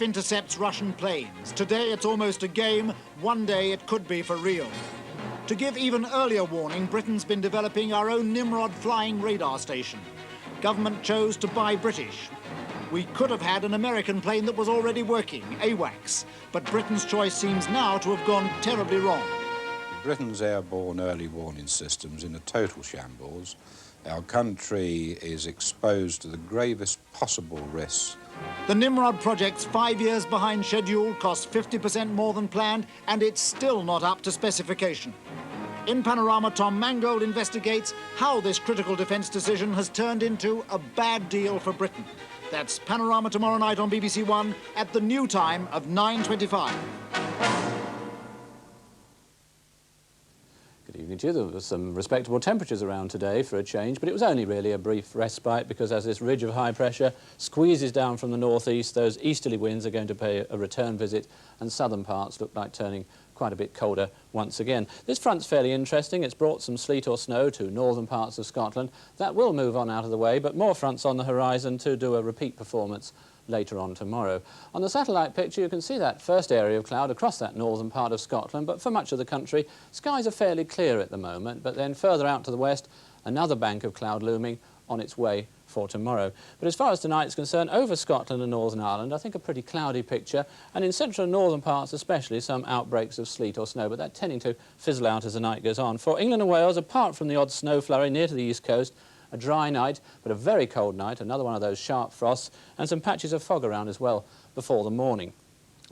RAF intercepts Russian planes. Today it's almost a game. One day it could be for real. To give even earlier warning, Britain's been developing our own Nimrod flying radar station. Government chose to buy British. We could have had an American plane that was already working, AWACS, but Britain's choice seems now to have gone terribly wrong. Britain's airborne early warning system's in a total shambles. Our country is exposed to the gravest possible risks. The Nimrod project's 5 years behind schedule, costs 50% more than planned, and it's still not up to specification. In Panorama, Tom Mangold investigates how this critical defence decision has turned into a bad deal for Britain. That's Panorama tomorrow night on BBC One at the new time of 9:25. Good evening to you. There were some respectable temperatures around today for a change, but it was only really a brief respite because as this ridge of high pressure squeezes down from the northeast, those easterly winds are going to pay a return visit and southern parts look like turning quite a bit colder once again. This front's fairly interesting. It's brought some sleet or snow to northern parts of Scotland. That will move on out of the way, but more fronts on the horizon to do a repeat performance later on tomorrow. On the satellite picture you can see that first area of cloud across that northern part of Scotland, but for much of the country skies are fairly clear at the moment, but then further out to the west another bank of cloud looming on its way for tomorrow. But as far as tonight's concerned, over Scotland and Northern Ireland I think a pretty cloudy picture, and in central and northern parts especially some outbreaks of sleet or snow, but that tending to fizzle out as the night goes on. For England and Wales, apart from the odd snow flurry near to the east coast, a dry night, but a very cold night, another one of those sharp frosts, and some patches of fog around as well before the morning.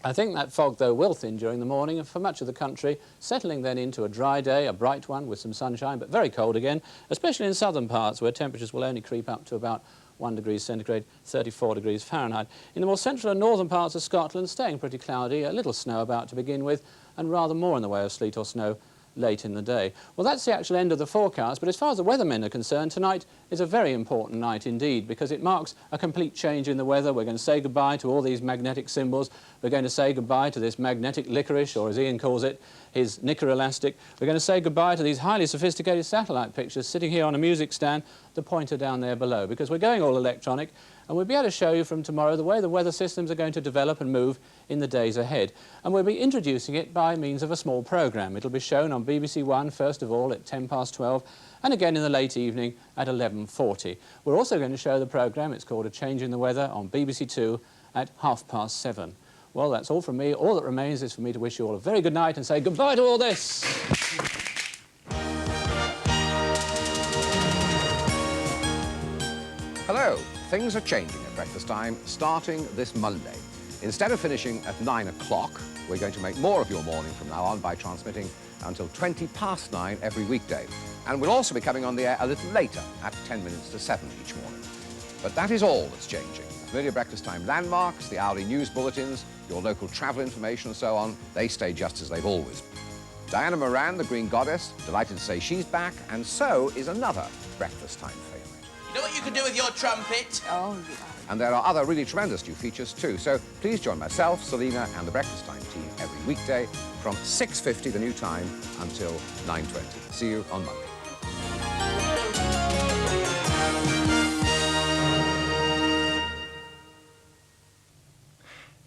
I think that fog, though, will thin during the morning, and for much of the country, settling then into a dry day, a bright one with some sunshine, but very cold again, especially in southern parts where temperatures will only creep up to about 1 degree centigrade, 34 degrees Fahrenheit. In the more central and northern parts of Scotland, staying pretty cloudy, a little snow about to begin with, and rather more in the way of sleet or snow late in the day. Well, that's the actual end of the forecast, but as far as the weathermen are concerned, tonight is a very important night indeed because it marks a complete change in the weather. We're going to say goodbye to all these magnetic symbols. We're going to say goodbye to this magnetic licorice, or as Ian calls it, his knicker elastic. We're going to say goodbye to these highly sophisticated satellite pictures sitting here on a music stand, the pointer down there below, because we're going all electronic, and we'll be able to show you from tomorrow the way the weather systems are going to develop and move in the days ahead. And we'll be introducing it by means of a small programme. It'll be shown on BBC One, first of all, at 12:10, and again in the late evening at 11:40. We're also going to show the programme, it's called A Change in the Weather, on BBC Two at 7:30. Well, that's all from me. All that remains is for me to wish you all a very good night and say goodbye to all this. Hello. Things are changing at breakfast time, starting this Monday. Instead of finishing at 9 o'clock, we're going to make more of your morning from now on by transmitting until 9:20 every weekday. And we'll also be coming on the air a little later, at 7 each morning. But that is all that's changing. The familiar breakfast time landmarks, the hourly news bulletins, your local travel information and so on, they stay just as they've always been. Diana Moran, the Green Goddess, delighted to say she's back, and so is another breakfast time favourite. You know what you can do with your trumpet? Oh, yeah. And there are other really tremendous new features too. So please join myself, Selina, and the Breakfast Time team every weekday from 6:50, the new time, until 9:20. See you on Monday.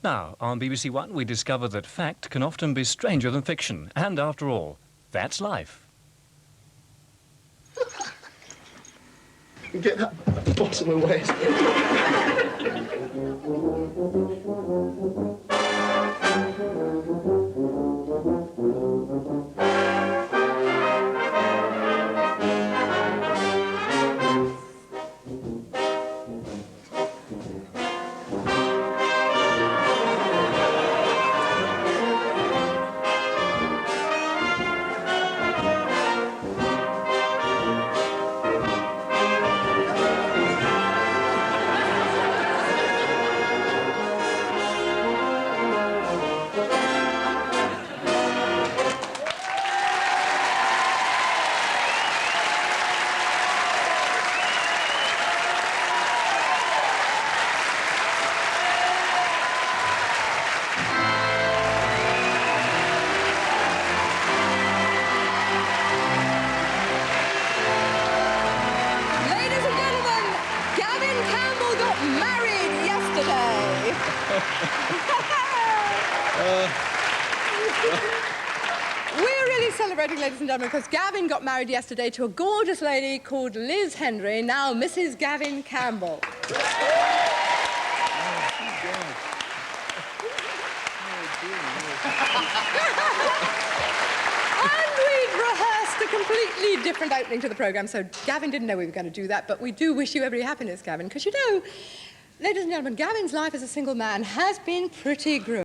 Now, on BBC One, we discover that fact can often be stranger than fiction. And after all, that's life. Get that bottom away. We're really celebrating, ladies and gentlemen, because Gavin got married yesterday to a gorgeous lady called Liz Henry, now Mrs. Gavin Campbell. And we'd rehearsed a completely different opening to the programme, so Gavin didn't know we were going to do that, but we do wish you every happiness, Gavin, because you know, ladies and gentlemen, Gavin's life as a single man has been pretty grim.